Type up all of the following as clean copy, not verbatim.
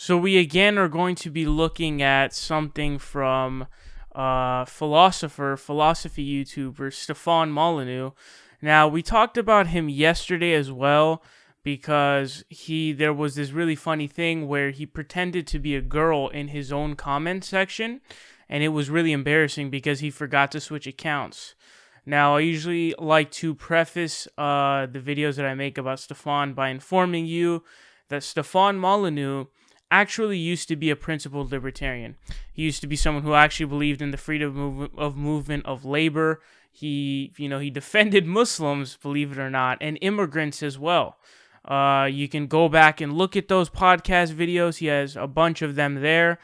So we again are going to be looking at something from philosophy YouTuber Stefan Molyneux. Now we talked about him yesterday as well because there was this really funny thing where he pretended to be a girl in his own comment section, and it was really embarrassing because he forgot to switch accounts. Now, I usually like to preface the videos that I make about Stefan by informing you that Stefan Molyneux actually used to be a principled libertarian. He used to be someone who actually believed in the freedom of movement of labor. He defended Muslims, believe it or not, and immigrants as well. You can go back and look at those podcast videos. He has a bunch of them there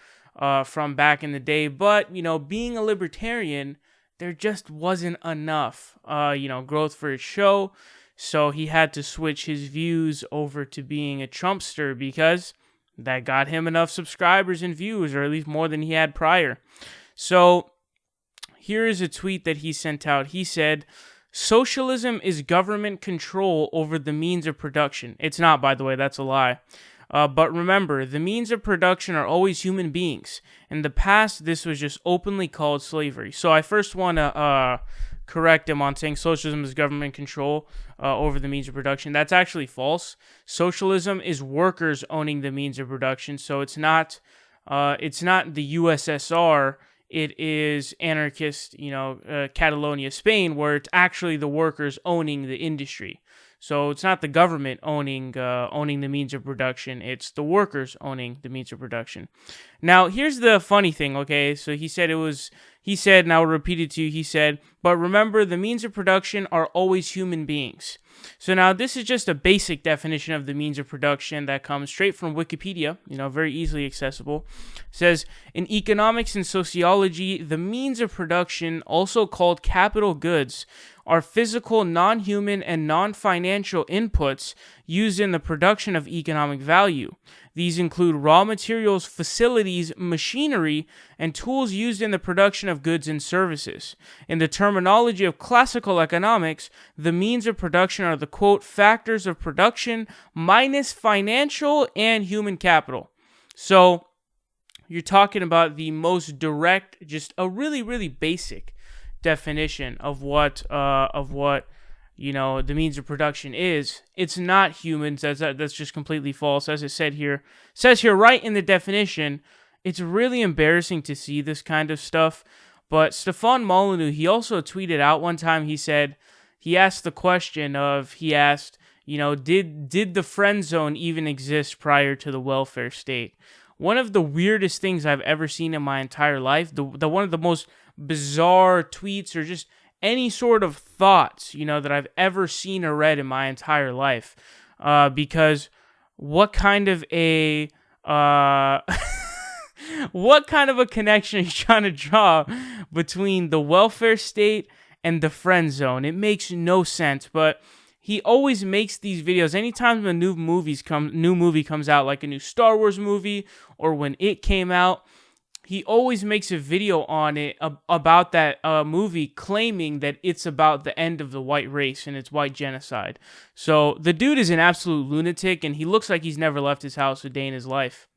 from back in the day. But, being a libertarian, there just wasn't enough, growth for his show. So he had to switch his views over to being a Trumpster because that got him enough subscribers and views, or at least more than he had prior. So here is a tweet that he sent out. He said, "Socialism is government control over the means of production." It's not, by the way, that's a lie. But remember, the means of production are always human beings. In the past, this was just openly called slavery. So I first want to correct him on saying socialism is government control over the means of production. That's actually false. Socialism is workers owning the means of production. So it's not the USSR. It is anarchist, Catalonia, Spain, where it's actually the workers owning the industry. So it's not the government owning the means of production. It's the workers owning the means of production. Now, here's the funny thing, okay? So he said, and I'll repeat it to you, he said, "But remember, the means of production are always human beings." So now this is just a basic definition of the means of production that comes straight from Wikipedia, very easily accessible. It says, "In economics and sociology, the means of production, also called capital goods, are physical, non-human, and non-financial inputs used in the production of economic value. These include raw materials, facilities, machinery, and tools used in the production of goods and services. In the terminology of classical economics, the means of production are the, quote, factors of production minus financial and human capital." So you're talking about the most direct, just a really, really basic definition of what the means of production is. It's not humans. That's just completely false. As it says here right in the definition. It's really embarrassing to see this kind of stuff. But Stefan Molyneux, he also tweeted out one time. He asked the question of, did the friend zone even exist prior to the welfare state? One of the weirdest things I've ever seen in my entire life, the one of the most bizarre tweets or just any sort of thoughts, that I've ever seen or read in my entire life. Because what kind of a what kind of a connection are you trying to draw between the welfare state and the friend zone? It makes no sense, but he always makes these videos. Anytime a new movie comes out, like a new Star Wars movie, or when it came out, he always makes a video on it about that movie, claiming that it's about the end of the white race and it's white genocide. So the dude is an absolute lunatic, and he looks like he's never left his house a day in his life.